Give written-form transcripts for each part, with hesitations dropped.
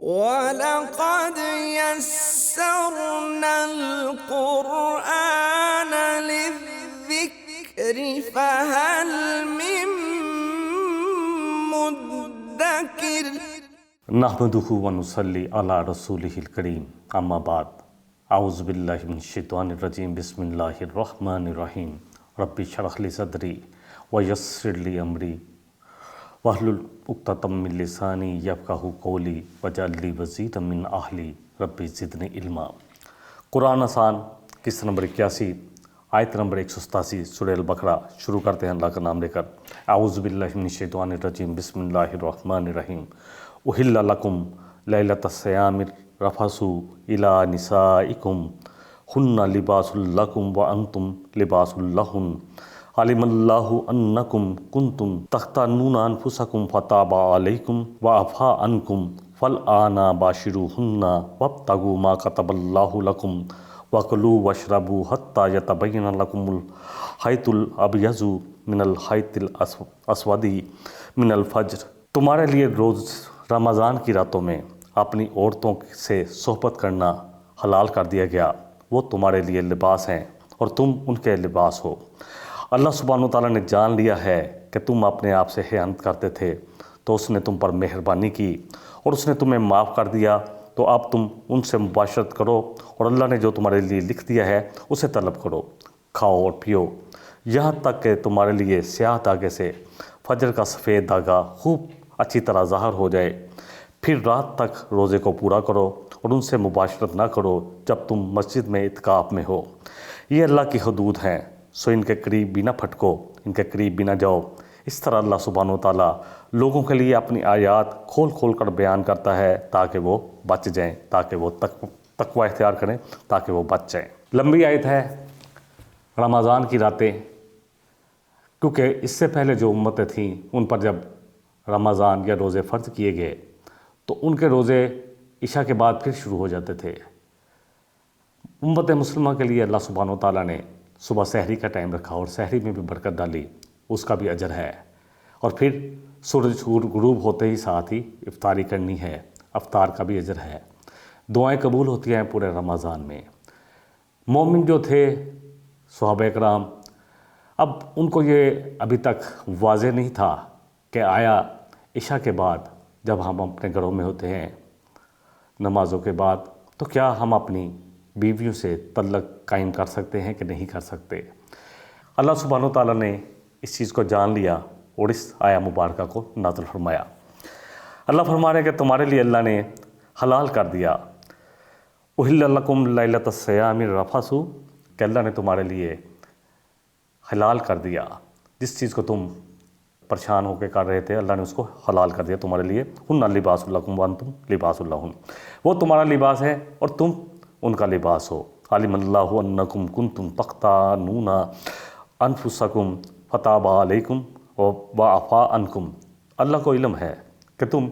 وَلَقَدْ يَسَّرْنَا الْقُرْآنَ لِلذِّكْرِ فَهَلْ مِن مُّدَّكِرٍ۔ نحمدہ ونصلی علی رسولہ الکریم، اما بعد، اعوذ باللہ من الشیطان الرجیم، بسم اللہ الرحمن الرحیم۔ رب اشرح لی صدری ویسر لی امری واحلل عقدۃ من لسانی یفقہوا قولی واجعل لی وزیرا من اہلی رب زدنی علما۔ قرآن آسان قسط نمبر 81، آیت نمبر 187، سورہ البقرہ۔ شروع کرتے ہیں اللہ کا نام لے کر۔ اعوذ باللہ من الشیطان الرجیم، بسم اللہ الرحمن الرحیم۔ احل لکم لیلۃ الصیام الرفث الی نسائکم ہن لباس لکم وانتم لباس لہن علم اللہ انکم کنتم تختانون انفسکم فتاب علیکم وعفا عنکم فالآن باشروہن وابتغوا ما کتب اللہ لکم وکلوا واشربوا حتی یتبین لکم الخیط الابیض من الخیط الاسود من الفجر۔ تمہارے لیے روز رمضان کی راتوں میں اپنی عورتوں سے صحبت کرنا حلال کر دیا گیا، وہ تمہارے لیے لباس ہیں اور تم ان کے لباس ہو۔ اللہ سبحانہ وتعالیٰ نے جان لیا ہے کہ تم اپنے آپ سے خیانت کرتے تھے، تو اس نے تم پر مہربانی کی اور اس نے تمہیں معاف کر دیا، تو اب تم ان سے مباشرت کرو اور اللہ نے جو تمہارے لیے لکھ دیا ہے اسے طلب کرو، کھاؤ اور پیو، یہاں تک کہ تمہارے لیے سیاہ دھاگے سے فجر کا سفید دھاگا خوب اچھی طرح ظاہر ہو جائے، پھر رات تک روزے کو پورا کرو اور ان سے مباشرت نہ کرو جب تم مسجد میں اعتکاف میں ہو۔ یہ اللہ کی حدود ہیں، سو ان کے قریب بھی نہ پھٹکو، ان کے قریب بھی نہ جاؤ۔ اس طرح اللہ سبحانہ وتعالیٰ لوگوں کے لیے اپنی آیات کھول کھول کر بیان کرتا ہے تاکہ وہ بچ جائیں، تاکہ وہ تقوی اختیار کریں، تاکہ وہ بچ جائیں۔ لمبی آیت ہے، رمضان کی راتیں، کیونکہ اس سے پہلے جو امتیں تھیں ان پر جب رمضان یا روزے فرض کیے گئے تو ان کے روزے عشاء کے بعد پھر شروع ہو جاتے تھے۔ امت مسلمہ کے لیے اللہ سبحانہ وتعالیٰ نے صبح سحری کا ٹائم رکھا اور سحری میں بھی برکت ڈالی، اس کا بھی اجر ہے، اور پھر سورج غروب ہوتے ہی ساتھ ہی افطاری کرنی ہے، افطار کا بھی اجر ہے۔ دعائیں قبول ہوتی ہیں پورے رمضان میں۔ مومن جو تھے صحابہ اکرام، اب ان کو یہ ابھی تک واضح نہیں تھا کہ آیا عشاء کے بعد جب ہم اپنے گھروں میں ہوتے ہیں نمازوں کے بعد تو کیا ہم اپنی بیویوں سے تعلق قائم کر سکتے ہیں کہ نہیں کر سکتے۔ اللہ سبحانہ وتعالیٰ نے اس چیز کو جان لیا اور اس آیہ مبارکہ کو نازل فرمایا۔ اللہ فرما رہے ہیں کہ تمہارے لیے اللہ نے حلال کر دیا، احل لکم لیلۃ الصیام الرفث، کہ اللہ نے تمہارے لیے حلال کر دیا جس چیز کو تم پریشان ہو کے کر رہے تھے، اللہ نے اس کو حلال کر دیا تمہارے لیے۔ ہن لباس لکم وانتم لباس لہن، وہ تمہارا لباس ہے اور تم ان کا لباس ہو۔ علم اللہ انکم کنتم تختانون انفسکم فتاب علیکم وعفا عنکم، اللہ کو علم ہے کہ تم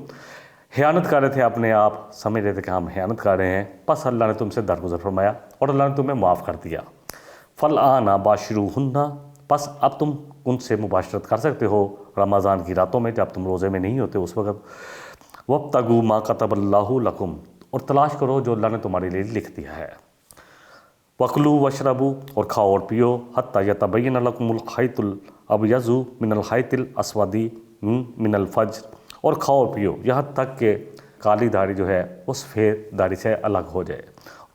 خیانت کر رہے تھے، اپنے آپ سمجھ رہے تھے کہ ہم خیانت کر رہے ہیں، بس اللہ نے تم سے درگزر فرمایا اور اللہ نے تمہیں معاف کر دیا۔ فالآن باشروہن، بس اب تم ان سے مباشرت کر سکتے ہو رمضان کی راتوں میں جب تم روزے میں نہیں ہوتے اس وقت۔ وابتغوا ما کتب اللہ لکم، اور تلاش کرو جو اللہ نے تمہارے لیے لکھ دیا ہے۔ وکلوا واشربوا، اور کھاؤ اور پیو، حتی یتبین لکم الخیط الابیض من الخیط الاسود من الفجر، اور کھاؤ اور پیو یہاں تک کہ کالی داڑھی جو ہے وہ سفید داڑھی سے الگ ہو جائے،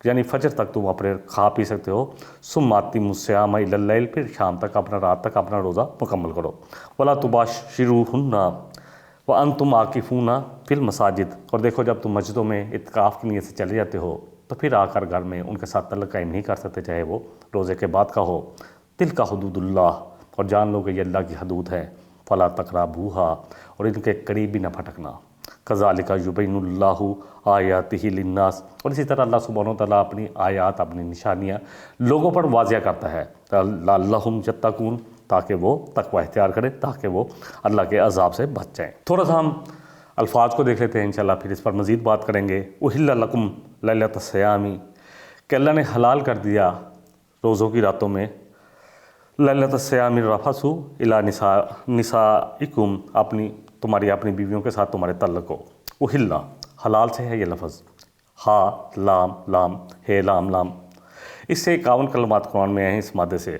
یعنی فجر تک تم اپنے کھا پی سکتے ہو۔ ثم اتموا الصیام الی اللیل، پھر شام تک رات تک اپنا روزہ مکمل کرو۔ ولا تباشروہن وانتم عاکفون فی المساجد، اور دیکھو جب تم مسجدوں میں اعتکاف کی نیت سے چلے جاتے ہو تو پھر آ کر گھر میں ان کے ساتھ تعلق قائم نہیں کر سکتے، چاہے وہ روزے کے بعد کا ہو۔ تلک حدود اللہ، اور جان لو کہ یہ اللہ کی حدود ہے۔ فلا تقربوہا، اور ان کے قریب بھی نہ پھٹکنا۔ کذالک یبین اللہ آیاتہ للناس، اور اسی طرح اللہ سبحانہ وتعالیٰ اپنی آیات، اپنی نشانیاں لوگوں پر واضح کرتا ہے، لعلہم یتقون، تاکہ وہ تقوی اختیار کریں، تاکہ وہ اللہ کے عذاب سے بچ جائیں۔ تھوڑا سا ہم الفاظ کو دیکھ لیتے ہیں، انشاءاللہ پھر اس پر مزید بات کریں گے۔ احل لکم لیلۃ الصیام، کہ اللہ نے حلال کر دیا روزوں کی راتوں میں، لیلۃ الصیام الرفث الی نسائکم، تمہاری اپنی بیویوں کے ساتھ تمہارے تعلق ہو۔ احل، حلال سے ہے یہ لفظ، ہا لام لام ہے لام لام، اس سے 51 کلمات قرآن میں ہیں اس مادے سے۔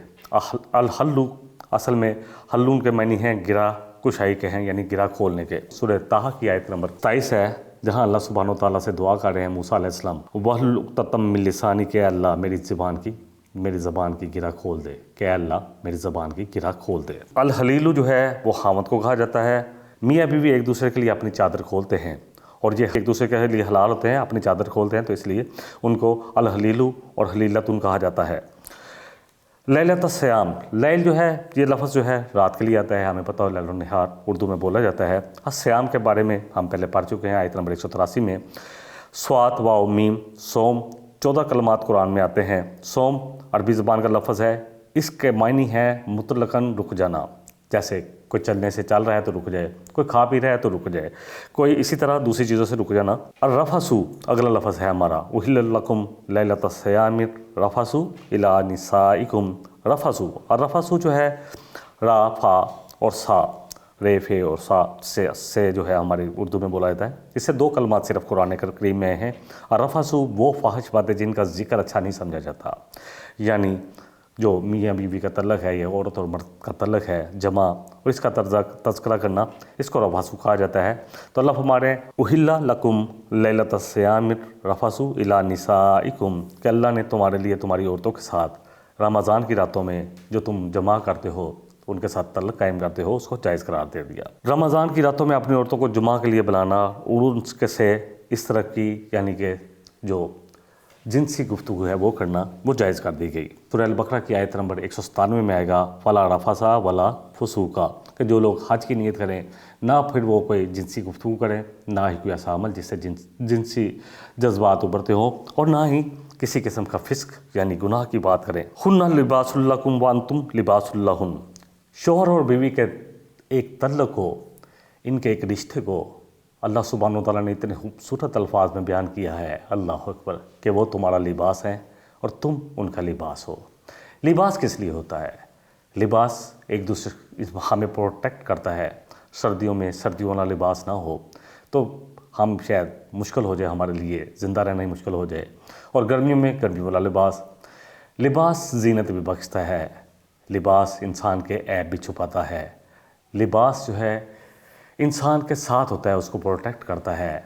الحلو اصل میں حلون کے معنی ہیں گرہ کشائی کے ہیں، یعنی گرہ کھولنے کے۔ سورہ طٰہٰ کی آیت نمبر 27 ہے، جہاں اللہ سبحانہ و تعالیٰ سے دعا کر رہے ہیں موسیٰ علیہ السلام، وَحْلُلْ عُقْدَةً مِّن لِّسَانِي، کہ اللہ میری زبان کی گرہ کھول دے، کہ اللہ میری زبان کی گرہ کھول دے۔ الحلیل جو ہے وہ خاوند کو کہا جاتا ہے۔ میاں بیوی ایک دوسرے کے لیے اپنی چادر کھولتے ہیں، اور یہ ایک دوسرے کے لیے حلال ہوتے ہیں، اپنی چادر کھولتے ہیں، تو اس لیے ان کو الحلیل اور حلیلۃ کہا جاتا ہے۔ لیلۃ الصیام، لیل جو ہے یہ لفظ جو ہے رات کے لیے آتا ہے، ہمیں پتہ ہے لیل النہار اردو میں بولا جاتا ہے۔ الصیام کے بارے میں ہم پہلے پڑھ چکے ہیں آیت نمبر 183 میں۔ صاد واو میم سوم، 14 کلمات قرآن میں آتے ہیں۔ سوم عربی زبان کا لفظ ہے، اس کے معنی ہے مطلقاً رک جانا، جیسے کوئی چلنے سے چل رہا ہے تو رک جائے، کوئی کھا پی رہا ہے تو رک جائے، کوئی اسی طرح دوسری چیزوں سے رک جانا۔ الرفث اگلا لفظ ہے ہمارا، احل لکم لیلۃ الصیام الرفث الی نسائکم۔ رفث، الرفث جو ہے را فا اور سا، رے فے اور سا سے جو ہے ہماری اردو میں بولا جاتا ہے۔ اس سے 2 کلمات صرف قرآن کریم میں ہیں۔ الرفث وہ فاحش باتیں جن کا ذکر اچھا نہیں سمجھا جاتا، یعنی جو میاں بیوی کا تعلق ہے، یہ عورت اور مرد کا تعلق ہے جمع، اور اس کا تذکرہ کرنا، اس کو رفث کہا جاتا ہے۔ تو اللہ فرما رہے ہیں احل لکم لیلۃ الصیام الرفث الی نسائکم، کہ اللہ نے تمہارے لیے تمہاری عورتوں کے ساتھ رمضان کی راتوں میں جو تم جمع کرتے ہو، ان کے ساتھ تعلق قائم کرتے ہو، اس کو جائز قرار دے دیا۔ رمضان کی راتوں میں اپنی عورتوں کو جمعہ کے لیے بلانا اور ان کے سے اس طرح کی یعنی کہ جو جنسی گفتگو ہے وہ کرنا، وہ جائز کر دی گئی۔ سورہ البقرہ کی آیت نمبر 197 میں آئے گا فلا رفث ولا فسوق، کہ جو لوگ حج کی نیت کریں نہ پھر وہ کوئی جنسی گفتگو کریں، نہ ہی کوئی ایسا عمل جس سے جنسی جذبات ابھرتے ہوں، اور نہ ہی کسی قسم کا فسق یعنی گناہ کی بات کریں۔ ہن لباس لکم وانتم لباس لہن، شوہر اور بیوی کے ایک تعلق کو، ان کے ایک رشتے کو اللہ سبحانہ و تعالیٰ نے اتنے خوبصورت الفاظ میں بیان کیا ہے، اللہ اکبر، کہ وہ تمہارا لباس ہے اور تم ان کا لباس ہو۔ لباس کس لیے ہوتا ہے؟ لباس ایک دوسرے ہمیں پروٹیکٹ کرتا ہے، سردیوں میں سردیوں والا لباس نہ ہو تو ہم شاید مشکل ہو جائے، ہمارے لیے زندہ رہنا ہی مشکل ہو جائے، اور گرمیوں میں گرمی والا لباس زینت بھی بخشتا ہے، لباس انسان کے عیب بھی چھپاتا ہے، لباس جو ہے انسان کے ساتھ ہوتا ہے، اس کو پروٹیکٹ کرتا ہے۔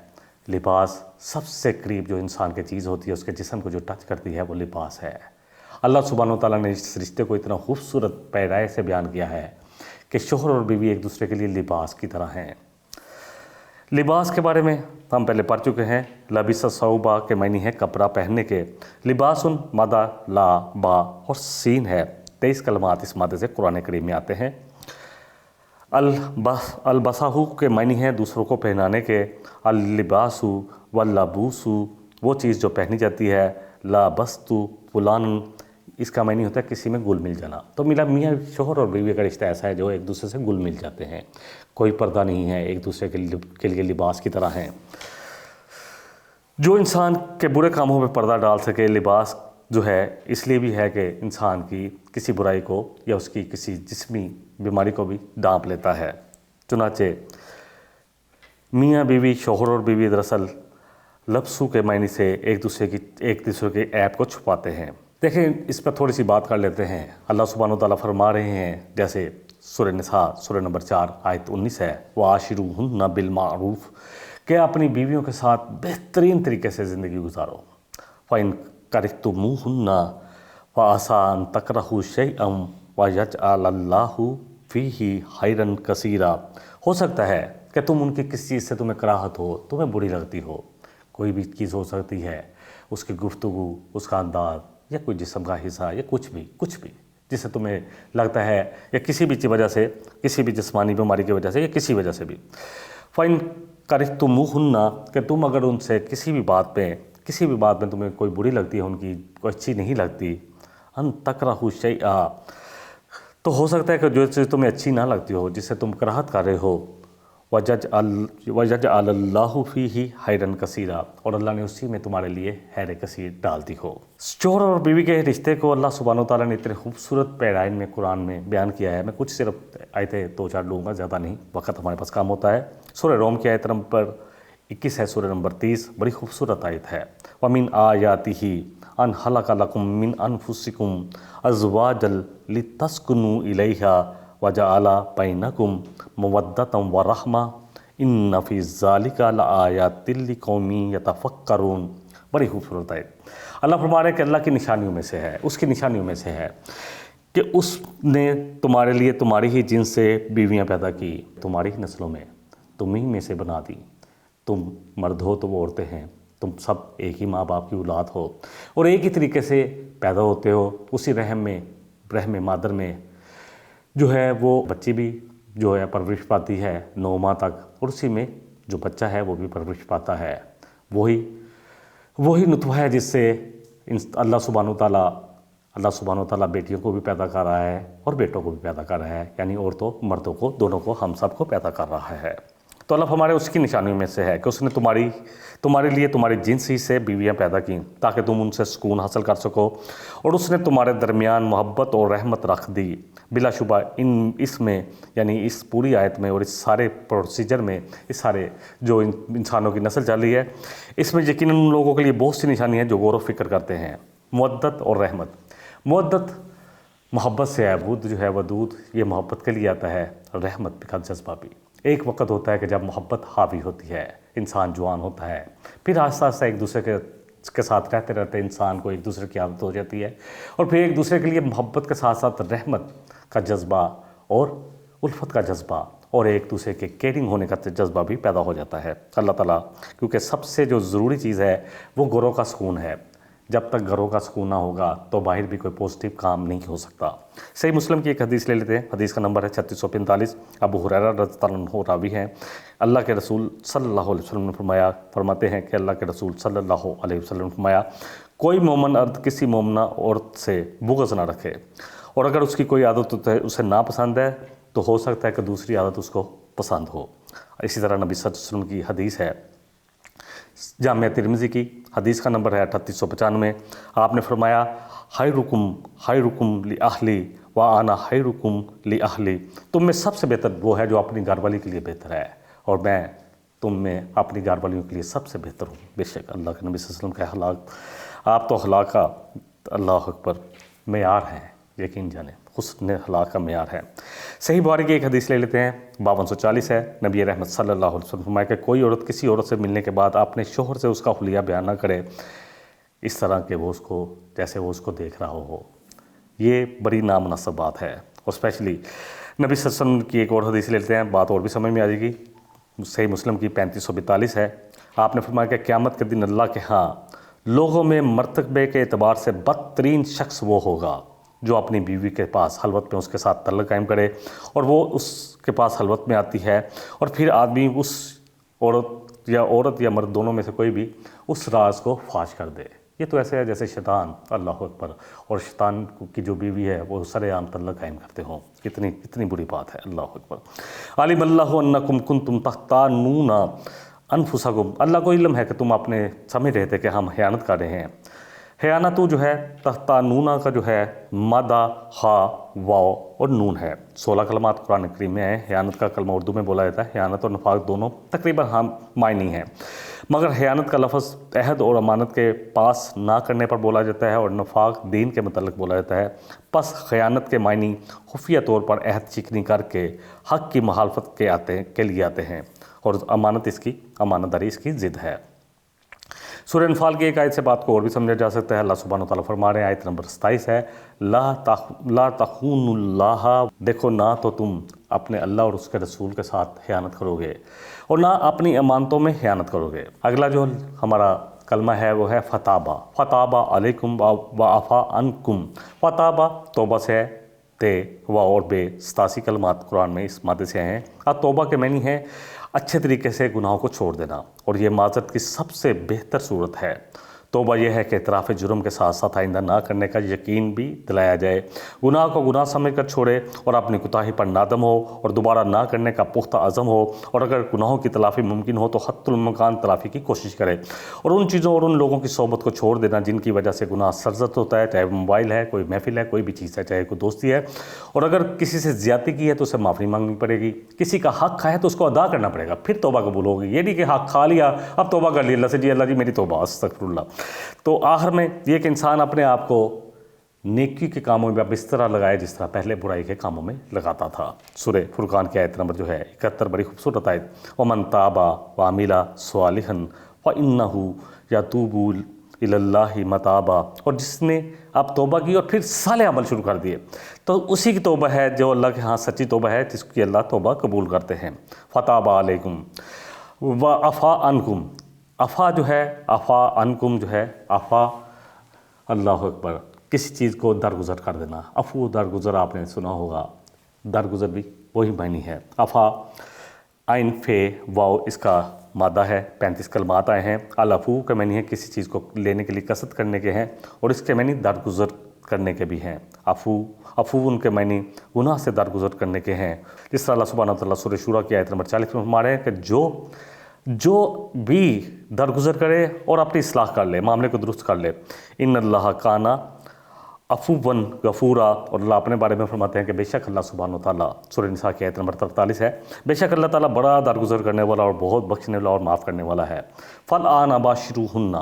لباس سب سے قریب جو انسان کی چیز ہوتی ہے، اس کے جسم کو جو ٹچ کرتی ہے، وہ لباس ہے۔ اللہ سبحانہ و تعالیٰ نے اس رشتے کو اتنا خوبصورت پیرائے سے بیان کیا ہے کہ شوہر اور بیوی ایک دوسرے کے لیے لباس کی طرح ہیں۔ لباس کے بارے میں ہم پہلے پڑھ چکے ہیں، لبس ثوبا کے معنی ہے کپڑا پہننے کے، لباسن مادہ لا با اور سین ہے، 23 کلمات اس مادے سے قرآن کریم میں آتے ہیں۔ البساہو کے معنی ہیں دوسروں کو پہنانے کے، اللباسو واللبوسو وہ چیز جو پہنی جاتی ہے، لابستو فلان اس کا معنی ہوتا ہے کسی میں گل مل جانا۔ تو میاں شوہر اور بیوی کا رشتہ ایسا ہے جو ایک دوسرے سے گل مل جاتے ہیں، کوئی پردہ نہیں ہے، ایک دوسرے کے لیے لباس کی طرح ہیں۔ جو انسان کے برے کاموں میں پردہ ڈال سکے، لباس جو ہے اس لیے بھی ہے کہ انسان کی کسی برائی کو یا اس کی کسی جسمی بیماری کو بھی ڈانپ لیتا ہے۔ چنانچہ میاں بیوی شوہر اور بیوی دراصل لبسو کے معنی سے ایک دوسرے کے عیب کو چھپاتے ہیں۔ دیکھیں اس پر تھوڑی سی بات کر لیتے ہیں۔ اللہ سبحانہ و تعالیٰ فرما رہے ہیں، جیسے سورہ نساء سورہ نمبر 4 آیت 19 ہے، وَعَاشِرُوهُنَّ بِالْمَعْرُوفِ، کہ اپنی بیویوں کے ساتھ بہترین طریقے سے زندگی گزارو۔ فَإِن كَرِهْتُمُوهُنَّ فَعَسَىٰ أَن تَكْرَهُوا شَيْئًا وَيَجْعَلَ اللَّهُ فِيهِ خَيْرًا كَثِيرًا، ہو سکتا ہے کہ تم ان کی کس چیز سے تمہیں کراہت ہو، تمہیں بری لگتی ہو، کوئی بھی چیز ہو سکتی ہے، اس کی گفتگو، اس کا انداز، یا کوئی جسم کا حصہ، یا کچھ بھی جس سے تمہیں لگتا ہے، یا کسی بھی وجہ سے، کسی بھی جسمانی بیماری کی وجہ سے، یا کسی وجہ سے بھی۔ فَإِن كَرِهْتُمُوهُنَّ، کہ تم اگر ان سے کسی بھی بات میں تمہیں کوئی بری لگتی ہے، ان کی کوئی اچھی نہیں لگتی، أَن تَكْرَهُوا شَيْئًا، تو ہو سکتا ہے کہ جو چیز تمہیں اچھی نہ لگتی ہو، جس سے تم کراہت کر رہے ہو، وَيَجْعَلَ اللَّهُ فِيهِ خَيْرًا كَثِيرًا، اور اللہ نے اسی میں تمہارے لیے خیر کثیر ڈال دی ہو۔ شوہر اور بیوی کے رشتے کو اللہ سبحانہ و تعالیٰ نے اتنے خوبصورت پیرائن میں قرآن میں بیان کیا ہے۔ میں کچھ صرف آیتیں 2-4 لوں گا، زیادہ نہیں، وقت ہمارے پاس کام ہوتا ہے۔ سورہ روم کی آیت نمبر 21 ہے سورہ نمبر 30، بڑی خوبصورت آیت ہے۔ وَمِنْ آیَاتِهِ أَنْ خَلَقَ لَكُم مِّنْ أَنفُسِكُمْ أَزْوَاجًا لِتَسْكُنُوا إِلَيْهَا وَجَعَلَ بَيْنَكُم مَّوَدَّةً وَرَحْمَةً إِنَّ فِي ذَلِكَ لَآيَاتٍ لِقَوْمٍ يَتَفَكَّرُونَ۔ بڑی خوبصورت آیت۔ اللہ فرما رہے ہیں کہ اللہ کی نشانیوں میں سے ہے، اس کی نشانیوں میں سے ہے کہ اس نے تمہارے لیے تمہاری ہی جنس سے بیویاں پیدا کی، تمہاری ہی نسلوں میں، تم ہی میں سے بنا دی۔ تم مرد ہو تو وہ عورتیں ہیں، تم سب ایک ہی ماں باپ کی اولاد ہو اور ایک ہی طریقے سے پیدا ہوتے ہو، اسی رحم مادر میں جو ہے وہ بچی بھی جو ہے پرورش پاتی ہے 9 ماہ تک، اور اسی میں جو بچہ ہے وہ بھی پرورش پاتا ہے۔ وہی نطفہ ہے جس سے اللہ سبحانہ وتعالیٰ بیٹیوں کو بھی پیدا کر رہا ہے اور بیٹوں کو بھی پیدا کر رہا ہے، یعنی عورتوں مردوں کو دونوں کو ہم سب کو پیدا کر رہا ہے۔ تو اللہ ہمارے اس کی نشانیوں میں سے ہے کہ اس نے تمہارے لیے تمہاری جنس ہی سے بیویاں پیدا کی تاکہ تم ان سے سکون حاصل کر سکو، اور اس نے تمہارے درمیان محبت اور رحمت رکھ دی۔ بلا شبہ اس میں یعنی اس پوری آیت میں اور اس سارے پروسیجر میں، اس سارے جو انسانوں کی نسل چل رہی ہے، اس میں یقیناً ان لوگوں کے لیے بہت سی نشانی ہیں جو غور و فکر کرتے ہیں۔ مودت اور رحمت، مودت محبت سے ہے، ود جو ہے ودود یہ محبت کے لیے آتا ہے، رحمت کا جذبہ بھی۔ ایک وقت ہوتا ہے کہ جب محبت حاوی ہوتی ہے، انسان جوان ہوتا ہے، پھر آہستہ آہستہ ایک دوسرے کے ساتھ رہتے رہتے انسان کو ایک دوسرے کی عادت ہو جاتی ہے، اور پھر ایک دوسرے کے لیے محبت کے ساتھ ساتھ رحمت کا جذبہ اور الفت کا جذبہ اور ایک دوسرے کے کیئرنگ ہونے کا جذبہ بھی پیدا ہو جاتا ہے۔ اللہ تعالیٰ کیونکہ سب سے جو ضروری چیز ہے وہ گھروں کا سکون ہے، جب تک گھروں کا سکون نہ ہوگا تو باہر بھی کوئی پازیٹیو کام نہیں ہو سکتا۔ صحیح مسلم کی ایک حدیث لے لیتے ہیں، حدیث کا نمبر ہے 3645۔ ابو ہریرہ رضی اللہ عنہ راوی ہیں، اللہ کے رسول صلی اللہ علیہ وسلم نے فرماتے ہیں کہ اللہ کے رسول صلی اللہ علیہ وسلم نے فرمایا، کوئی مومن مرد کسی مومنہ عورت سے بغض نہ رکھے، اور اگر اس کی کوئی عادت اسے ناپسند ہے تو ہو سکتا ہے کہ دوسری عادت اس کو پسند ہو۔ اسی طرح نبی صلی اللہ علیہ وسلم کی حدیث ہے جامعہ ترمذی کی، حدیث کا نمبر ہے 3895۔ آپ نے فرمایا، خیرکم لأہلی وأنا خیرکم لأہلی، تم میں سب سے بہتر وہ ہے جو اپنی گھر والی کے لیے بہتر ہے، اور میں تم میں اپنی گھر والیوں کے لیے سب سے بہتر ہوں۔ بے شک اللہ کے نبی صلی اللہ علیہ وسلم کے اخلاق، آپ تو اخلاق کا اللہ اکبر معیار ہیں، یقین جانیں حسن اخلاق کا معیار ہے۔ صحیح بخاری کی ایک حدیث لے لیتے ہیں، 5240 ہے۔ نبی رحمت صلی اللہ علیہ وسلم فرمایا کہ کوئی عورت کسی عورت سے ملنے کے بعد اپنے شوہر سے اس کا حلیہ بیان نہ کرے اس طرح کہ وہ اس کو جیسے وہ اس کو دیکھ رہا ہو، یہ بڑی نامناسب بات ہے۔ اور اسپیشلی نبی صلی اللہ علیہ وسلم کی ایک اور حدیث لے لیتے ہیں، بات اور بھی سمجھ میں آ جائے گی۔ صحیح مسلم کی 3542 ہے۔ آپ نے فرمایا کہ قیامت کے دن اللہ کے ہاں لوگوں میں مرتبے کے اعتبار سے بدترین شخص وہ ہوگا جو اپنی بیوی کے پاس خلوت میں اس کے ساتھ تعلق قائم کرے، اور وہ اس کے پاس خلوت میں آتی ہے، اور پھر آدمی اس عورت یا مرد دونوں میں سے کوئی بھی اس راز کو فاش کر دے۔ یہ تو ایسے ہے جیسے شیطان، اللہ اکبر، اور شیطان کی جو بیوی ہے وہ سر عام تعلق قائم کرتے ہوں۔ اتنی بری بات ہے، اللہ اکبر۔ علم اللہ انکم کنتم تختانون انفسکم، اللہ کو علم ہے کہ تم اپنے سمجھ رہے تھے کہ ہم خیانت کر رہے ہیں۔ خیانت جو ہے تختانون کا جو ہے مادہ خا واو اور نون ہے، 16 کلمات قرآن کریم میں ہیں۔ خیانت کا کلمہ اردو میں بولا جاتا ہے، خیانت اور نفاق دونوں تقریباً ہم معنی ہیں، مگر خیانت کا لفظ عہد اور امانت کے پاس نہ کرنے پر بولا جاتا ہے، اور نفاق دین کے متعلق بولا جاتا ہے۔ پس خیانت کے معنی خفیہ طور پر عہد چکنی کر کے حق کی مخالفت کے لیے آتے ہیں، اور امانت داری اس کی ضد ہے۔ سورہ انفال کی ایک آیت سے بات کو اور بھی سمجھا جا سکتا ہے۔ اللہ سبحانہ وتعالیٰ فرما رہے ہیں، آیت نمبر 27 ہے، لا تخونوا اللہ، دیکھو نہ تو تم اپنے اللہ اور اس کے رسول کے ساتھ خیانت کرو گے، اور نہ اپنی امانتوں میں خیانت کرو گے۔ اگلا جو ہمارا کلمہ ہے وہ ہے فتابہ علیکم وعفا عنکم۔ فتابہ توبہ سے ہے، تے و اور بے 87 کلمات قرآن میں اس مادے سے ہیں۔ توبہ کے معنی ہے اچھے طریقے سے گناہوں کو چھوڑ دینا، اور یہ معذرت کی سب سے بہتر صورت ہے۔ توبہ یہ ہے کہ اعتراف جرم کے ساتھ ساتھ آئندہ نہ کرنے کا یقین بھی دلایا جائے، گناہ کو گناہ سمجھ کر چھوڑے اور اپنی کوتاہی پر نادم ہو اور دوبارہ نہ کرنے کا پختہ عزم ہو، اور اگر گناہوں کی تلافی ممکن ہو تو حتی الامکان تلافی کی کوشش کرے، اور ان چیزوں اور ان لوگوں کی صحبت کو چھوڑ دینا جن کی وجہ سے گناہ سرزد ہوتا ہے، چاہے موبائل ہے، کوئی محفل ہے، کوئی بھی چیز ہے، چاہے کوئی دوستی ہے، اور اگر کسی سے زیادتی کی ہے تو اسے معافی مانگنی پڑے گی، کسی کا حق کھایا تو اس کو ادا کرنا پڑے گا، پھر توبہ قبول ہوگی، یہ نہیں کہ حق کھا لیا اب توبہ کر لی اللہ سے، جی اللہ جی میری توبہ استغفر اللہ۔ تو آخر میں یہ کہ انسان اپنے آپ کو نیکی کے کاموں میں اب اس طرح لگائے جس طرح پہلے برائی کے کاموں میں لگاتا تھا۔ سورہ فرقان کی آیت نمبر 71 بڑی خوبصورت آیت، وَمَن تَابَ وَعَمِلَ صَالِحًا فَإِنَّهُ يَتُوبُ إِلَى اللَّهِ مَتَابًا، اور جس نے اب توبہ کی اور پھر صالح عمل شروع کر دیے تو اسی کی توبہ ہے جو اللہ کے ہاں سچی توبہ ہے، جس کی اللہ توبہ قبول کرتے ہیں۔ فَتَابَ عَلَيْكُمْ وَعَفَا عَنْكُمْ، عفا جو ہے، عفا عنکم جو ہے، عفا اللہ اکبر، کسی چیز کو درگزر کر دینا، عفو درگزر آپ نے سنا ہوگا، درگزر بھی وہی معنی ہے۔ عفا عین فے واو اس کا مادہ ہے، 35 کلمات آئے ہیں۔ العفو کا معنی ہے کسی چیز کو لینے کے لیے قصد کرنے کے ہیں، اور اس کے معنی درگزر کرنے کے بھی ہیں۔ عفو ان کے معنی گناہ سے درگزر کرنے کے ہیں، جس طرح اللہ سبحانہ وتعالیٰ سورہ شورى کی آیت نمبر 40 میں فرما رہے ہیں کہ جو بھی درگزر کرے اور اپنی اصلاح کر لے، معاملے کو درست کر لے، ان اللہ کان عفواً غفورا، اور اللہ اپنے بارے میں فرماتے ہیں کہ بے شک اللہ سبحانہ وتعالیٰ، سورہ نساء کی آیت نمبر 43 ہے، بے شک اللہ تعالیٰ بڑا درگزر کرنے والا اور بہت بخشنے والا اور معاف کرنے والا ہے۔ فالآن باشروہن،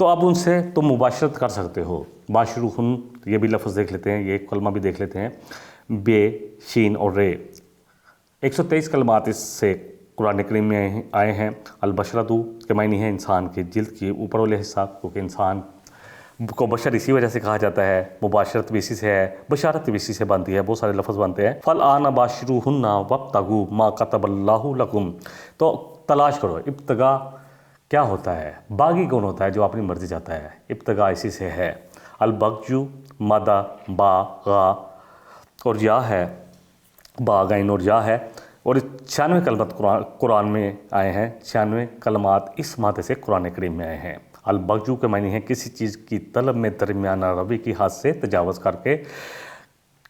تو اب ان سے تم مباشرت کر سکتے ہو۔ باشروہن یہ بھی لفظ دیکھ لیتے ہیں، یہ ایک کلمہ بھی دیکھ لیتے ہیں، بے شین اور رے، 123 کلمات اس سے قرآن کریم میں آئے ہیں۔ البشرتو کے معنی ہے انسان کی جلد کی اوپر والے حصہ، کیونکہ انسان کو بشر اسی وجہ سے کہا جاتا ہے، مباشرت بھی اسی سے ہے، بشارت بھی اسی سے بنتی ہے، بہت سارے لفظ بنتے ہیں۔ فالآن باشروہن وابتغوا ما کتب اللہ لکم، تو تلاش کرو۔ ابتغاء کیا ہوتا ہے؟ باغی کون ہوتا ہے جو اپنی مرضی جاتا ہے؟ ابتغاء اسی سے ہے۔ البغی مدہ با غا اور یا ہے، با غین اور یا ہے، اور 96 کلمات قرآن میں آئے ہیں، 96 کلمات اس مادے سے قرآن کریم میں آئے ہیں۔ البغی کے معنی ہے کسی چیز کی طلب میں درمیانہ روی کی حد سے تجاوز کر کے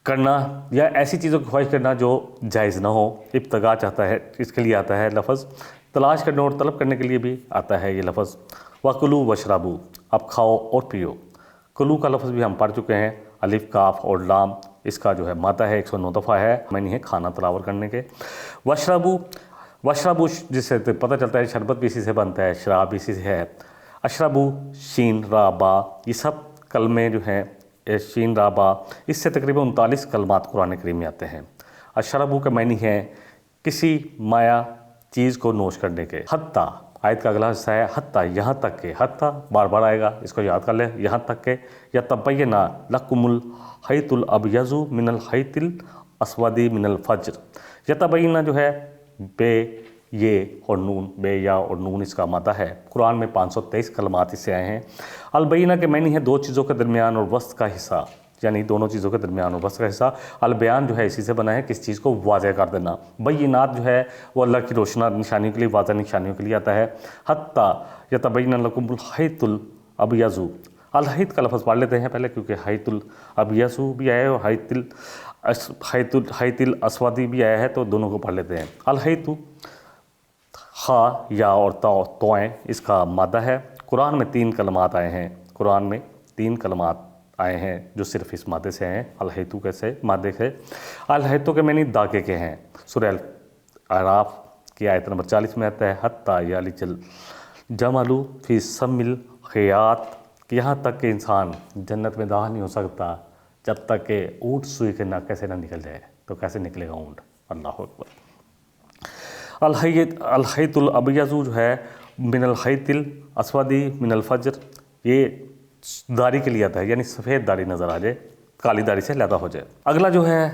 کرنا، یا ایسی چیزوں کی خواہش کرنا جو جائز نہ ہو۔ ابتغاء چاہتا ہے، اس کے لیے آتا ہے لفظ، تلاش کرنے اور طلب کرنے کے لیے بھی آتا ہے یہ لفظ۔ وَكُلُوا وَاشْرَبُوا، اب کھاؤ اور پیو۔ کلو کا لفظ بھی ہم پڑھ چکے ہیں، الف کاف اور لام اس کا جو ہے مادہ ہے، 109 دفعہ ہے، معنی ہے کھانا تناول کرنے کے۔ وَاشْرَبُوا جس سے پتہ چلتا ہے شربت بھی اسی سے بنتا ہے، شراب بھی اسی سے ہے۔ اشربو شین را با، یہ سب کلمے جو ہیں شین را با، اس سے تقریباً 39 کلمات قرآن کریم میں آتے ہیں۔ اشربو کا معنی ہے کسی مایا چیز کو نوش کرنے کے۔ حتیٰ، آیت کا اگلا حصہ ہے حتیٰ، یہاں تک کہ، حتیٰ بار بار آئے گا، اس کو یاد کر لیں، یہاں تک کہ یتبین لکم الخیط الابیض من الخیط الاسود من الفجر۔ یتبین جو ہے بے یہ اور نون، بے یا اور نون اس کا مادہ ہے، قرآن میں 523 کلمات اس سے آئے ہیں۔ البینہ کے معنی ہے دو چیزوں کے درمیان اور وسط کا حصہ، یعنی دونوں چیزوں کے درمیان اور وسط کا حصہ۔ البیان جو ہے اسی سے بنا ہے، کس چیز کو واضح کر دینا۔ بینات جو ہے وہ اللہ کی روشنہ نشانیوں کے لیے، واضح نشانیوں کے لیے آتا ہے۔ حتیٰ یتبین لکم الخیط الابیض، الخیط کا لفظ پڑھ لیتے ہیں پہلے، کیونکہ خیط الابیض بھی آیا ہے اور خیط الاسود بھی آیا ہے، تو دونوں کو پڑھ لیتے ہیں۔ الخیط خا یا اور توئیں اس کا مادہ ہے۔ قرآن میں 3 کلمات آئے ہیں، قرآن میں 3 کلمات آئے ہیں جو صرف اس مادے سے ہیں، الحیتو کے سے مادے سے۔ الحیتو کے معنی داغے کے ہیں، سورہ اعراف کی آیت نمبر 40 میں آتا ہے حتیٰ یلج الجمل فی سم الخیاط، یہاں تک کہ انسان جنت میں داخل نہیں ہو سکتا جب تک کہ اونٹ سوئی کے ناکے سے نہ نکل جائے، تو کیسے نکلے گا اونٹ؟ اللہ اکبر۔ الخیط الابیض جو ہے من الخیط الاسود من الفجر، یہ داڑھی کے لیے آتا ہے، یعنی سفید داڑھی نظر آ جائے، کالی داڑھی سے علیحدہ ہو جائے۔ اگلا جو ہے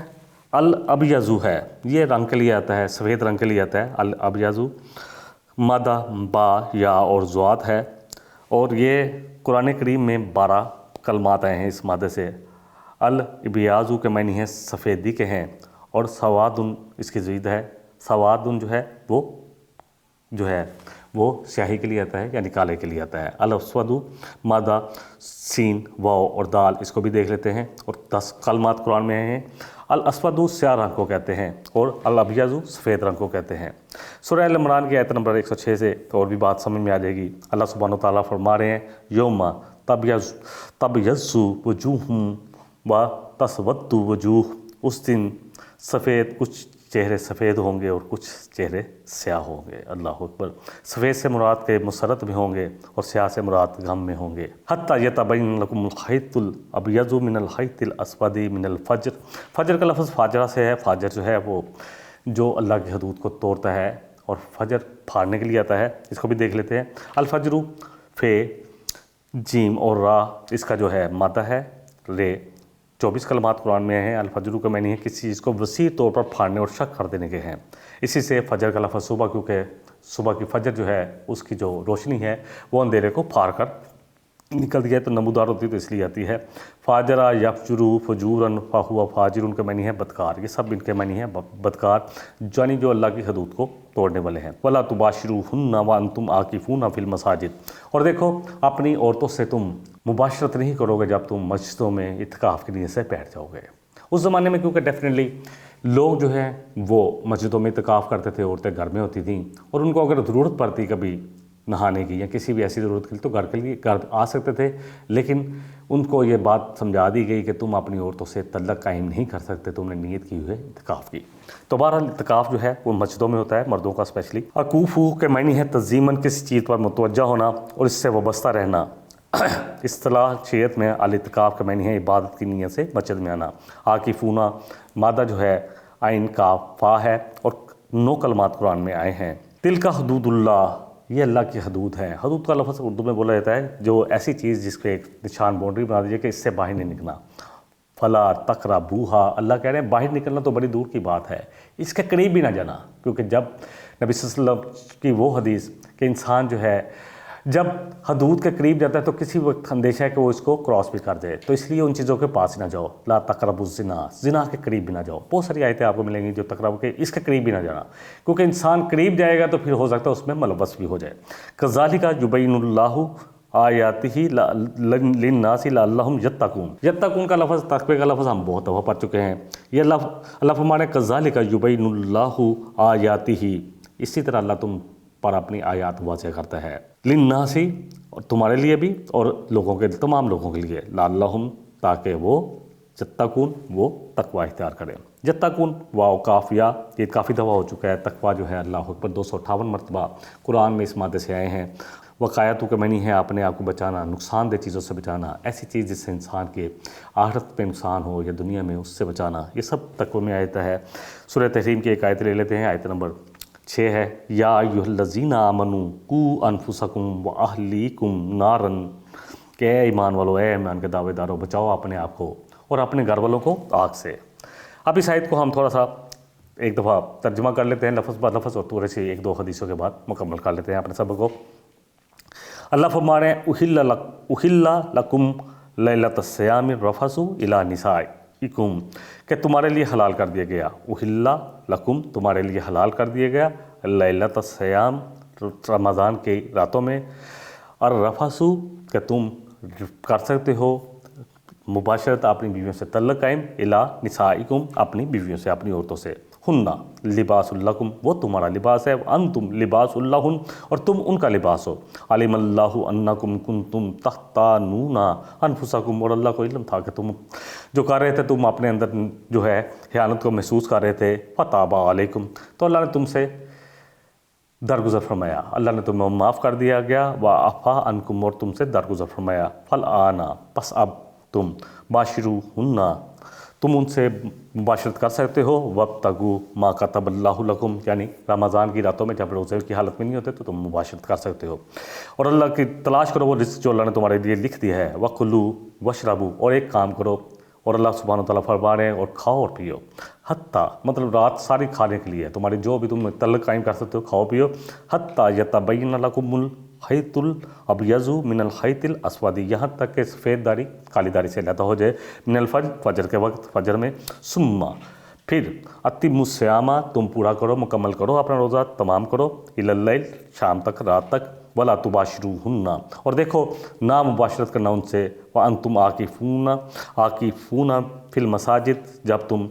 الابیض ہے، یہ رنگ کے لیے آتا ہے، سفید رنگ کے لیے آتا ہے۔ الابیض مادہ با یا اور زوات ہے، اور یہ قرآن کریم میں 12 کلمات آئے ہیں اس مادے سے۔ الابیاض کے معنی ہے سفیدی کے ہیں، اور سواد اس کی ضد ہے۔ سواد جو ہے وہ سیاہی کے لیے آتا ہے یعنی کالے کے لیے آتا ہے۔ الاسود مادہ سین واو اور دال، اس کو بھی دیکھ لیتے ہیں، اور 10 کلمات قرآن میں ہیں۔ الاسود سیاہ رنگ کو کہتے ہیں، اور الابیض سفید رنگ کو کہتے ہیں۔ سورہ ال عمران کی آیت نمبر 106 سے اور بھی بات سمجھ میں آ جائے گی۔ اللہ سبحانہ و تعالیٰ فرما رہے ہیں یوم تبیض وجوہ و تسود وجوہ، اس دن سفید کچھ چہرے سفید ہوں گے اور کچھ چہرے سیاہ ہوں گے۔ اللہ اکبر۔ سفید سے مراد کے مسرت میں ہوں گے اور سیاہ سے مراد غم میں ہوں گے۔ حتی یتبین لکم الخیط الابیض من الخیط الاسود من الفجر، فجر کا لفظ فاجرہ سے ہے۔ فاجر جو ہے وہ جو اللہ کی حدود کو توڑتا ہے اور فجر پھاڑنے کے لیے آتا ہے، اس کو بھی دیکھ لیتے ہیں۔ الفجر فے جیم اور را، اس کا جو ہے مادہ ہے رے۔ 24 کلمات قرآن میں ہیں۔ الفجر کا معنی ہے کسی چیز کو وسیع طور پر پھاڑنے اور شک کر دینے کے ہیں۔ اسی سے فجر کا لفظ صبح، کیونکہ صبح کی فجر جو ہے اس کی جو روشنی ہے وہ اندھیرے کو پھاڑ کر نکلتی ہے، تو نمودار ہوتی ہے، تو اس لیے آتی ہے۔ فاجرہ یفجرو فجوراً فہو فاجر کا معنی ہے بدکار، یہ سب ان کے معنی ہیں بدکار، یعنی جو اللہ کی حدود کو توڑنے والے ہیں۔ وَلَا تُبَاشِرُوهُنَّ وَأَنْتُمْ عَاكِفُونَ فِي الْمَسَاجِدِ، اور دیکھو اپنی عورتوں سے تم مباشرت نہیں کرو گے جب تم مسجدوں میں اعتکاف کی نیت سے بیٹھ جاؤ گے۔ اس زمانے میں کیونکہ ڈیفینیٹلی لوگ جو ہیں وہ مسجدوں میں اعتکاف کرتے تھے، عورتیں گھر میں ہوتی تھیں، اور ان کو اگر ضرورت پڑتی کبھی نہانے کی یا کسی بھی ایسی ضرورت کے لیے تو گھر آ سکتے تھے، لیکن ان کو یہ بات سمجھا دی گئی کہ تم اپنی عورتوں سے تعلق قائم نہیں کر سکتے، تم نے نیت کی ہوئی ہے اعتکاف کی۔ تو بہرحال اعتکاف جو ہے وہ مسجدوں میں ہوتا ہے، مردوں کا اسپیشلی۔ عکوفو کے معنی ہے تنظیماً کسی چیز پر متوجہ ہونا اور اس سے وابستہ رہنا۔ اصطلاح شریعت میں الاعتکاف کا معنی ہے عبادت کی نیت سے مسجد میں آنا۔ عاکفونا مادہ جو ہے عین کاف فا ہے، اور 9 کلمات قرآن میں آئے ہیں۔ تلک حدود اللہ، یہ اللہ کی حدود ہے۔ حدود کا لفظ اردو میں بولا جاتا ہے جو ایسی چیز جس پہ ایک نشان باؤنڈری بنا دیجیے کہ اس سے باہر نہیں نکلنا۔ فلا تقربوہا، اللہ کہہ رہے ہیں باہر نکلنا تو بڑی دور کی بات ہے، اس کے قریب بھی نہ جانا، کیونکہ جب نبی صلی اللہ علیہ وسلم کی وہ حدیث کہ انسان جو ہے جب حدود کے قریب جاتا ہے تو کسی وقت اندیشہ ہے کہ وہ اس کو کراس بھی کر دے، تو اس لیے ان چیزوں کے پاس ہی نہ جاؤ۔ لا تقربوا الزنا، زنا کے قریب بھی نہ جاؤ۔ بہت ساری آیتیں آپ کو ملیں گی جو تقرب کے اس کے قریب بھی نہ جانا، کیونکہ انسان قریب جائے گا تو پھر ہو سکتا ہے اس میں ملوث بھی ہو جائے۔ کذالک یبین اللہ آیاتہ للناس لعلہم یتقون، یتقون کا لفظ، تقوی کا لفظ ہم بہت دفعہ پڑھ چکے ہیں۔ یہ اللہ فرمانے کذالک یبین اللہ آیاتہ، اسی طرح اللہ تم پر اپنی آیات واضح کرتا ہے۔ للناس، اور تمہارے لیے بھی اور لوگوں کے تمام لوگوں کے لیے، لعلہم تاکہ وہ یتقون وہ تقوی اختیار کریں۔ یتقون واو کافیہ، یہ کافی دفعہ ہو چکا ہے۔ تقوی جو ہے اللہ اکبر 258 مرتبہ قرآن میں اس مادے سے آئے ہیں۔ وقایتوں کے معنی ہے اپنے آپ کو بچانا، نقصان دہ چیزوں سے بچانا، ایسی چیز جس سے انسان کے آخرت پہ نقصان ہو یا دنیا میں اس سے بچانا، یہ سب تقوی میں آیت ہے۔ سورہ تحریم کی ایک آیت لے لیتے ہیں، آیت نمبر 6 ہے، یا ایھا الذین آمنوا قوا انفسکم واہلیکم نارا، کہ اے ایمان والو، اے ایمان کے دعوے دارو، بچاؤ اپنے آپ کو اور اپنے گھر والوں کو آگ سے۔ اب اس آیت کو ہم تھوڑا سا ایک دفعہ ترجمہ کر لیتے ہیں لفظ بر لفظ، اور تھوڑے سے 1-2 حدیثوں کے بعد مکمل کر لیتے ہیں اپنے سبق کو۔ اللہ فرما رہے ہیں احل لکم لیلۃ الصیام الرفث الی نسائکم، کہ تمہارے لیے حلال کر دیا گیا، احل لکم تمہارے لیے حلال کر دیا گیا، لیلۃ الصیام رمضان کی راتوں میں، الرفث کہ تم کر سکتے ہو مباشرت اپنی بیویوں سے تعلق قائم، الی نسائکم اپنی بیویوں سے، اپنی عورتوں سے، ہن لباس لکم وہ تمہارا لباس ہے، انتم لباس لہن اور تم ان کا لباس ہو، علم اللہ انکم کنتم تختانون انفسکم، اور اللہ کو علم تھا کہ تم جو کر رہے تھے، تم اپنے اندر جو ہے خیانت کو محسوس کر رہے تھے، فتاب علیکم تو اللہ نے تم سے درگزر فرمایا، اللہ نے تمہیں معاف کر دیا گیا، وعفا عنکم اور تم سے درگزر فرمایا، فالآن پس اب تم باشروہن تم ان سے مباشرت کر سکتے ہو، وابتغوا ما کتب اللہ لکم یعنی رمضان کی راتوں میں جب روزے کی حالت میں نہیں ہوتے تو تم مباشرت کر سکتے ہو، اور اللہ کی تلاش کرو وہ رزق جو اللہ نے تمہارے لیے لکھ دیا ہے، وکلوا واشربوا اور ایک کام کرو، اور اللہ سبحانہ وتعالیٰ فرما رہے ہیں اور کھاؤ اور پیو، حتیٰ مطلب رات ساری کھانے کے لیے تمہاری جو بھی تم تعلق قائم کر سکتے ہو کھاؤ پیو، حتیٰ یتبین لکم الخیط الابیض من الخیط الاسود یہاں تک کہ سفید داری کالی داری سے علیحدہ ہو جائے، من الفجر فجر کے وقت فجر میں، ثم پھر اتم الصیام، تم پورا کرو، مکمل کرو اپنا روزہ، تمام کرو، الی اللیل، شام تک، رات تک، ولا تباشروہن، اور دیکھو نہ مباشرت کرنا ان سے، وانتم عاکفون فی المساجد، جب تم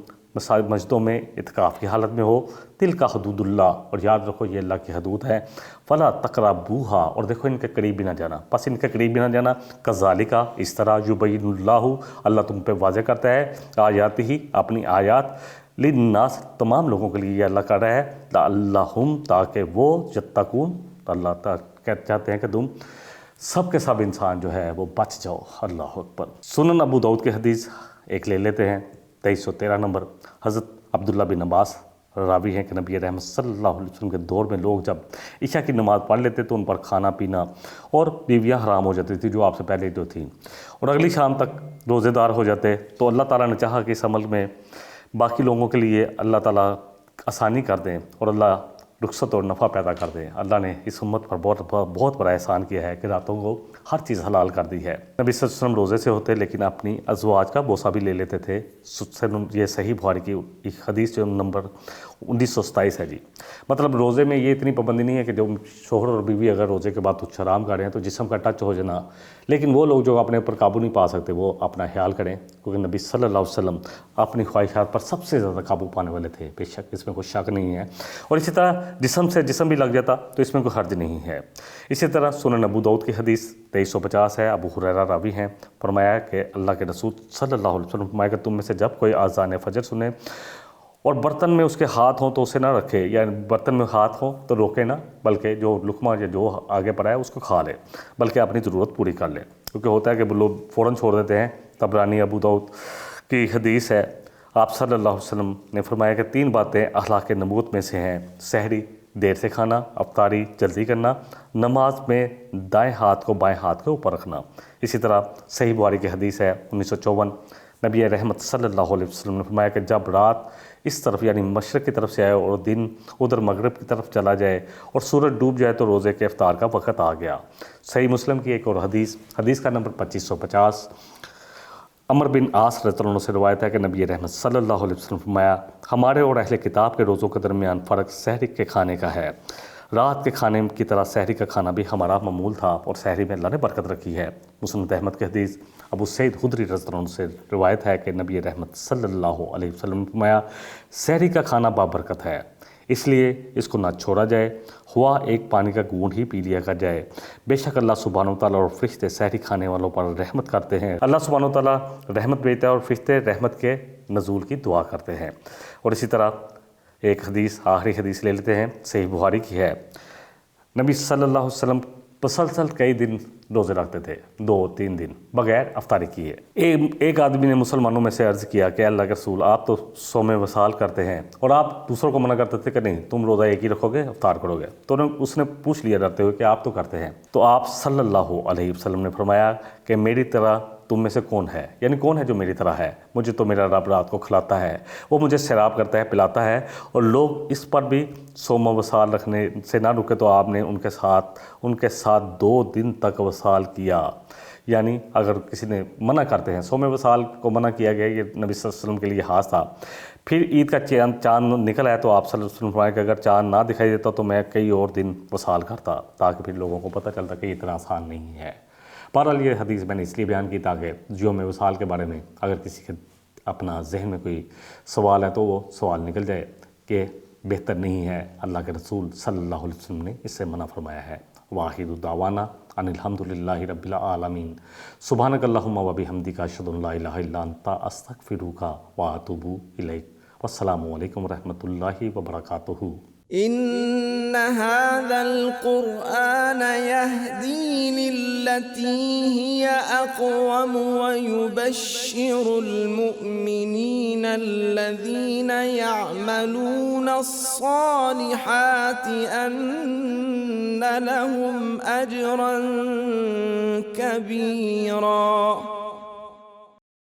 مسجدوں میں اعتکاف کی حالت میں ہو، تلک حدود اللہ، اور یاد رکھو یہ اللہ کی حدود ہے، فلا تقربوہا، اور دیکھو ان کے قریب بھی نہ جانا، پس ان کے قریب بھی نہ جانا، کذالک، اس طرح، یبین اللہ تم پہ واضح کرتا ہے آیات ہی، اپنی آیات، للناس، تمام لوگوں کے لیے یہ اللہ کر رہا ہے، لعلہم، تاکہ وہ یتقون، اللہ چاہتے ہیں کہ تم سب کے سب انسان جو ہے وہ بچ جاؤ۔ اللہ اکبر۔ سنن ابو داؤد کی حدیث ایک لے لیتے ہیں، 2313 نمبر۔ حضرت عبداللہ بن عباس راوی ہیں کہ نبی رحمت صلی اللہ علیہ وسلم کے دور میں لوگ جب عشاء کی نماز پڑھ لیتے تو ان پر کھانا پینا اور بیویاں حرام ہو جاتی تھی جو آپ سے پہلے جو تھیں، اور اگلی شام تک روزے دار ہو جاتے، تو اللہ تعالیٰ نے چاہا کہ اس عمل میں باقی لوگوں کے لیے اللہ تعالیٰ آسانی کر دیں اور اللہ رخصت اور نفع پیدا کر دیں۔ اللہ نے اس امت پر بہت بڑا احسان کیا ہے کہ راتوں کو ہر چیز حلال کر دی ہے۔ نبی صلی اللہ علیہ وسلم روزے سے ہوتے لیکن اپنی ازواج کا بوسہ بھی لے لیتے تھے۔ یہ صحیح بخاری کی ایک حدیث جو نمبر 1927 ہے جی۔ مطلب روزے میں یہ اتنی پابندی نہیں ہے کہ جو شوہر اور بیوی اگر روزے کے بعد کچھ حرام کریں ہیں تو جسم کا ٹچ ہو جانا، لیکن وہ لوگ جو اپنے اوپر قابو نہیں پا سکتے وہ اپنا خیال کریں، کیونکہ نبی صلی اللہ علیہ وسلم اپنی خواہشات پر سب سے زیادہ قابو پانے والے تھے، بے شک اس میں کوئی شک نہیں ہے۔ اور اسی طرح جسم سے جسم بھی لگ جاتا تو اس میں کوئی حرج نہیں ہے۔ اسی طرح سنن ابو داؤد کی حدیث 2350 ہے، ابو ہریرہ راوی ہیں، فرمایا کہ اللہ کے رسول صلی اللہ علیہ وسلم فرمایا کہ تم میں سے جب کوئی اذان فجر سنے اور برتن میں اس کے ہاتھ ہوں تو اسے نہ رکھے، یا برتن میں ہاتھ ہوں تو روکے نہ، بلکہ جو لقمہ یا جو آگے پڑا ہے اس کو کھا لے، بلکہ اپنی ضرورت پوری کر لے، کیونکہ ہوتا ہے کہ لوگ فوراً چھوڑ دیتے ہیں۔ طبرانی ابو داؤد کی حدیث ہے، آپ صلی اللہ علیہ وسلم نے فرمایا کہ 3 باتیں اخلاق نبوت میں سے ہیں، سحری دیر سے کھانا، افطاری جلدی کرنا، نماز میں دائیں ہاتھ کو بائیں ہاتھ کے اوپر رکھنا۔ اسی طرح صحیح بخاری کی حدیث ہے 1954، نبی رحمت صلی اللہ علیہ وسلم نے فرمایا کہ جب رات اس طرف یعنی مشرق کی طرف سے آئے اور دن ادھر مغرب کی طرف چلا جائے اور سورج ڈوب جائے تو روزے کے افطار کا وقت آ گیا۔ صحیح مسلم کی ایک اور حدیث کا نمبر 2550، عمر بن عاص رضی اللہ عنہ سے روایت ہے کہ نبی رحمت صلی اللہ علیہ وسلم فرمایا ہمارے اور اہل کتاب کے روزوں کے درمیان فرق سحری کے کھانے کا ہے، رات کے کھانے کی طرح سحری کا کھانا بھی ہمارا معمول تھا اور سحری میں اللہ نے برکت رکھی ہے۔ مسند احمد کی حدیث ابو سعید خدری رضی اللہ عنہ سے روایت ہے کہ نبی رحمت صلی اللہ علیہ وسلم نے فرمایا سحری کا کھانا بابرکت ہے، اس لیے اس کو نہ چھوڑا جائے، ہوا ایک پانی کا گھونٹ ہی پی لیا کر جائے، بے شک اللہ سبحانہ وتعالیٰ اور فرشتے سحری کھانے والوں پر رحمت کرتے ہیں، اللہ سبحانہ وتعالیٰ رحمت بھیجتا ہے اور فرشتے رحمت کے نزول کی دعا کرتے ہیں۔ اور اسی طرح ایک حدیث، آخری حدیث لے لیتے ہیں، صحیح بخاری کی ہے، نبی صلی اللہ علیہ وسلم مسلسل کئی دن روزے رکھتے تھے، 2-3 دن بغیر افطاری کیے۔ ایک آدمی نے مسلمانوں میں سے عرض کیا کہ اللہ کے رسول آپ تو صوم وصال کرتے ہیں اور آپ دوسروں کو منع کرتے تھے کہ نہیں تم روزہ ایک ہی رکھو گے، افطار کرو گے، تو اس نے پوچھ لیا ڈرتے ہوئے کہ آپ تو کرتے ہیں، تو آپ صلی اللہ علیہ وسلم نے فرمایا کہ میری طرح تم میں سے کون ہے، یعنی کون ہے جو میری طرح ہے، مجھے تو میرا رب رات کو کھلاتا ہے، وہ مجھے سیراب کرتا ہے، پلاتا ہے، اور لوگ اس پر بھی صوم وصال رکھنے سے نہ رکے تو آپ نے ان کے ساتھ 2 دن تک وصال کیا۔ یعنی اگر کسی نے منع کرتے ہیں، صوم وصال کو منع کیا گیا، یہ نبی صلی اللہ علیہ وسلم کے لیے خاص تھا۔ پھر عید کا چاند نکل آیا تو آپ صلی اللہ علیہ وسلم فرمایا کہ اگر چاند نہ دکھائی دیتا تو میں کئی اور دن وصال کرتا، تاکہ پھر لوگوں کو پتہ چلتا کہ یہ اتنا آسان نہیں ہے۔ بہرحال یہ حدیث میں نے اس لیے بیان کی تاکہ یوم وصال کے بارے میں اگر کسی کے اپنا ذہن میں کوئی سوال ہے تو وہ سوال نکل جائے کہ بہتر نہیں ہے، اللہ کے رسول صلی اللہ علیہ وسلم نے اس سے منع فرمایا ہے۔ واخر دعوانا ان الحمد للہ رب العالمین، سبحانک اللہم و بحمدک اشہد ان لا الہ الا انت استغفرک و اتوب الیک، والسلام علیکم ورحمۃ اللہ وبرکاتہ۔ إن هذا القرآن يهدي للتي هي أقوم ويبشر المؤمنين الذين يعملون الصالحات أن لهم أجرا كبيرا